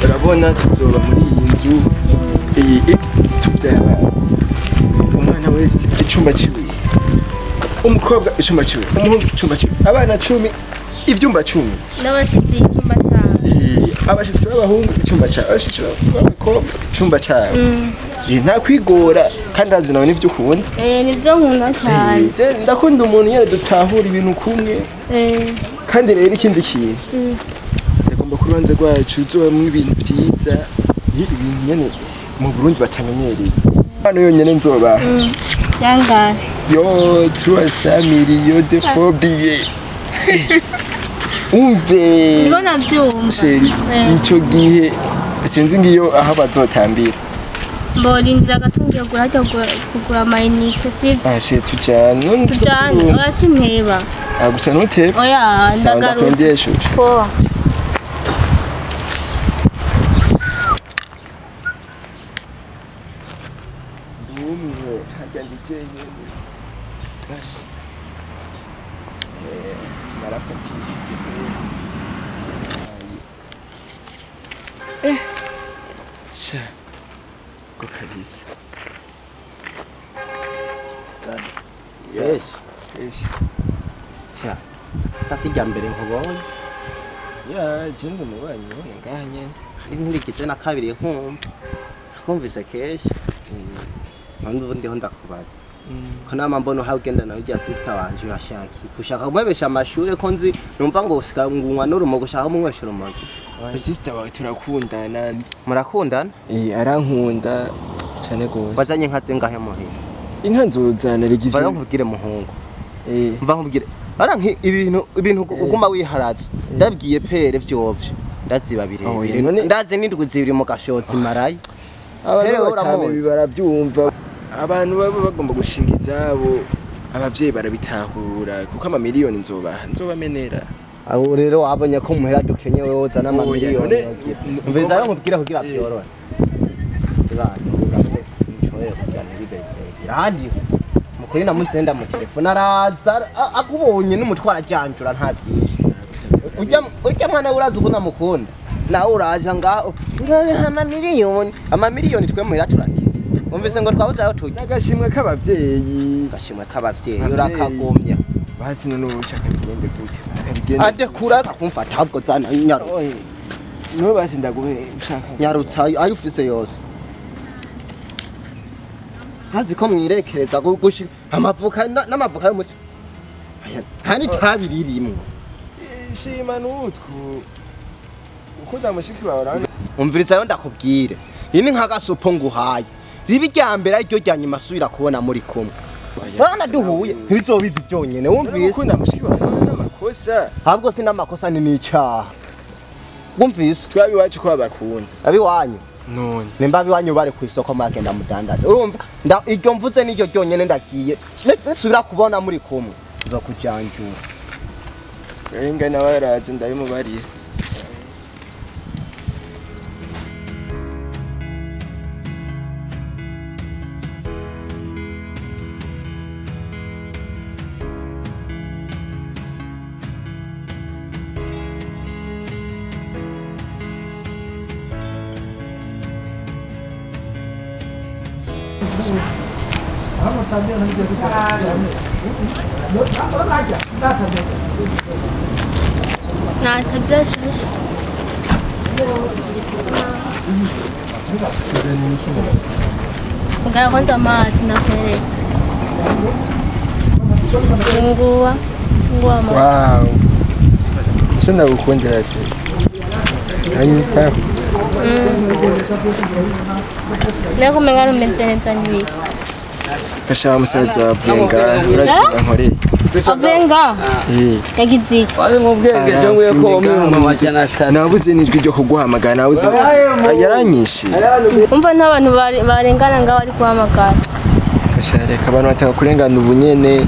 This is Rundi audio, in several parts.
urabona tuzoba muri iyi nzu iyi tubyara umwana wese icumba ciwe umukobwa icumba ciwe umuhungu icumba ciwe abana 10 ivyumba 10 n'abashitsi icumba cyabo abashitsi b'abahungu icumba cyabo abashitsi b'abakobwa icumba cyabo nta kwigora kandi azi nawe nivyo ukunda nivyo nkunda cyane ndakunda umuntu yere dutahura ibintu kumwe kandi rero ikindi kintu ndagomba kurubanza rwacu uzobamwe ibintu vyiza ibintu nyene mu Burundi batamenyereye hano yonyene nzoba yangahe yo 300 millions de phobie umve niko navyumva sheri ico gihe sinzi ngiyo aho bazotambira mbolindira gatungiye kugura amayinite sivyo sheri tujana oya sinteba gusa ntuteba oya ndagarutse po Sha ko kabisa Yes. Ya Tasijya mbere nkubonye. ya jende mubanyi ngaha nyene Kandi nturigeze na kabiri nkumva. Akumvise keshi. Nandi ubundi ho ndakubaza. Ko nama mbono hagenda na ujya sister wanje urashaki. Kushaka kumwebesha amashure ko nzi numva ngo usika ngungwa n'urumo gushaka mumweshera umuntu. sister wawe turakundana Murakundana? arankunda cyane gose Wazanye inka zingahe muhira? inka nzuzana rigivye Bara nkubwire muhungu. Mva nkubwire. Aranki ibintu uguma wiharaza. Ndabwiye pere vyovyo. Ndaziba birebire. Ndazi n'indwi zibiri mu gashotsi marayi. abantu baravyumva abantu baba bagomba gushinga izabo abavyeyi barabitahura kuko amamiliyoni nzobamenera abo rero wabonye ko muhera dukenye wewe uzana amamiliyoni mveza rero nkubwira kugira vyorora ibana urabe ncoye kujana bibegera handi mukuri na mutsenda mu telefone araza akubonye n'umutwara janjura nta byinshi urya mwana uraza ubona mukunda nawe uraza ngaho amamiliyoni twe muhera turake umvise ngo twabuze aho tujya agashimwe k'abavyeyi urakagomya basi none ushaka bigende gute adekura kumfata ahubwo zana nyarutsa no basi ndaguhe ushaka nyarutsa ayo ufise yose hazi ko mwirekereza gushika amavuka n'amavuka y'umuti hani tabiri rimwe shima n'utwo uko ndamushiki bawe umviriza rero ndakubwire ini nk'agasopo nguhaye ribi ryambere aryo ryanyuma asubira kubona muri kumwe bana duhuye ntizobiva byonyene wumvise uko ndamushiki bawe n'amakosa ahubwo si n'amakosa ni n'icyaha wumvise twabi wacu ko babakunda abi wanyu none nimba abi wanyu bari ku isoko magenda mudandaza urumva iryo mvuze n'iryo ryonyene ndagiye nesubira kubona muri kumwe zo kujanjura enga nawe araze ndabimubariye natabzashusha Ngara kwanza amazi ndakwereka nguwa wow shona gukundira se anyita Nako mengaro mbenzeneza nibiki Kashaba musaza wavuyenga uratinda nkore Avenga yagize Wari mu bwenge cyangwa ko mu majana 3 nabuze nijwi ryo kuguhamagara nabuze yaranyishe Umva n'abantu barengana ngaho ari guhamagara Kashareka abantu bataka kurengana ubunyene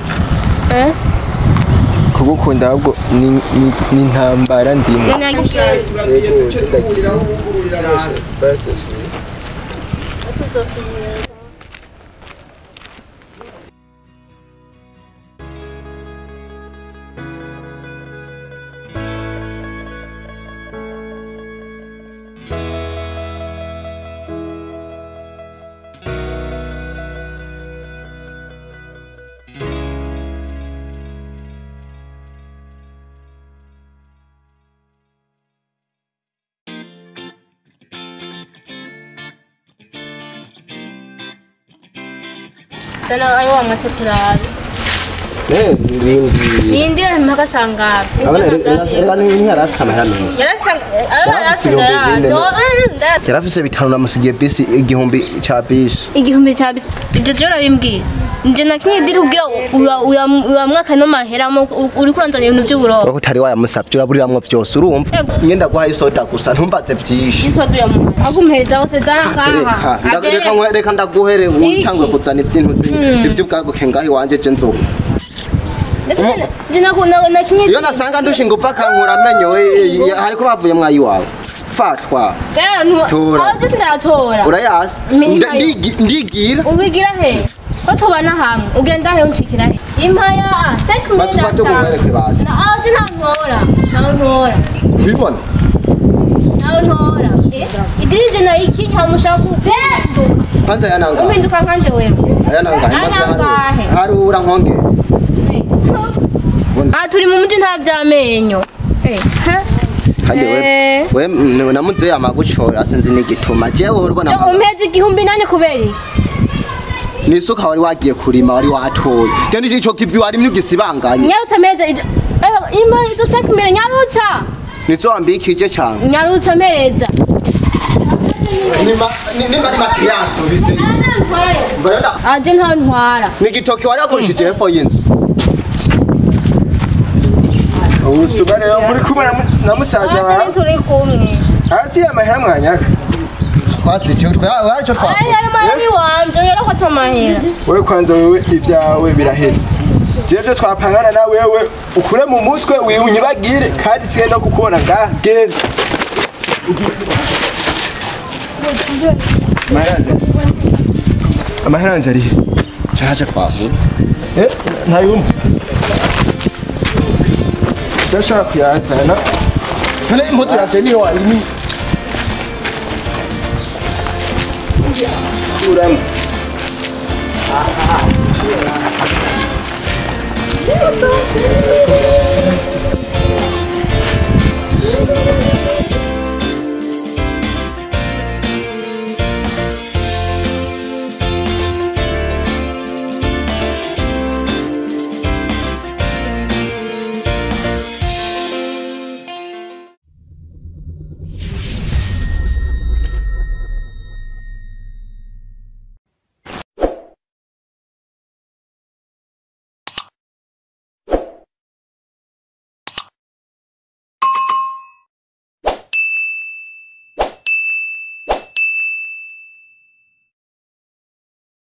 kugukunda ahubwo ni ntambara ndimo Sana ayo amatse turabe. Nindi mpaka sanga. yarafise bitanu namusigiye bisi igihumbi ca bisi Ibyo jora bimbwira. Nje nakinye diri kugira uya mwaka no mahera uri kuranzanya ibintu by'uburoba. bako utari wayamusavye uraburiramwo vyose urumva ngenda guha isoda gusa ntumbaze vyinshi Isodu ya mu. Agumheza wose zarankaha. reka ndaguhere utangwe kuzana ivyintu ivyo bwaguke ngaho iwanje je nzoba iyo nasanga ndushinga upfa kankura amenyo hariko bavuye mwayi wawe fatwa tora urayasi ndigira ugigira he ko tubana hamwe ugenda he unshikira he impaya bazufate kumwereke basi aje ntantora ubibona ntantora idirije na iki ntamushaka kupinduka kwanza yananga umpinduka nkanje wewe yananga harura nkonge turi mu muji nta vyamenyo kandi we namuze amagucora sinzi n'igituma jewe urubona umpeze igihumbi nane kubera nisuka wari wagiye kurima wari watoye kandi ico kivi wari myugisibanganye nyarutsa meze imba izo sekmere nyarutsa nizo wambikije cyane nyarutsa mpereza nimba ni makiyaso bize aje ntantwara n'igitoki wari wagurishije hepfo y'inzu Usubare muri kumara na musaza wawe. Turi kumwe. Hasi amahera mwanyaka. Twasi cyo twari twa. Ari mari wanje yarafata amahera. Wewe kwanza wewe ivyawe biraheze. Jeje twapangana na wewe ukure mu mutwe winyibagire kandi siye no kukubona ngaha genda. Amahera ari. Chaje kwavuze. Ntayumva. Ndashaka kuyazana. Hane impuzu yanje niyo wayini. Uramo.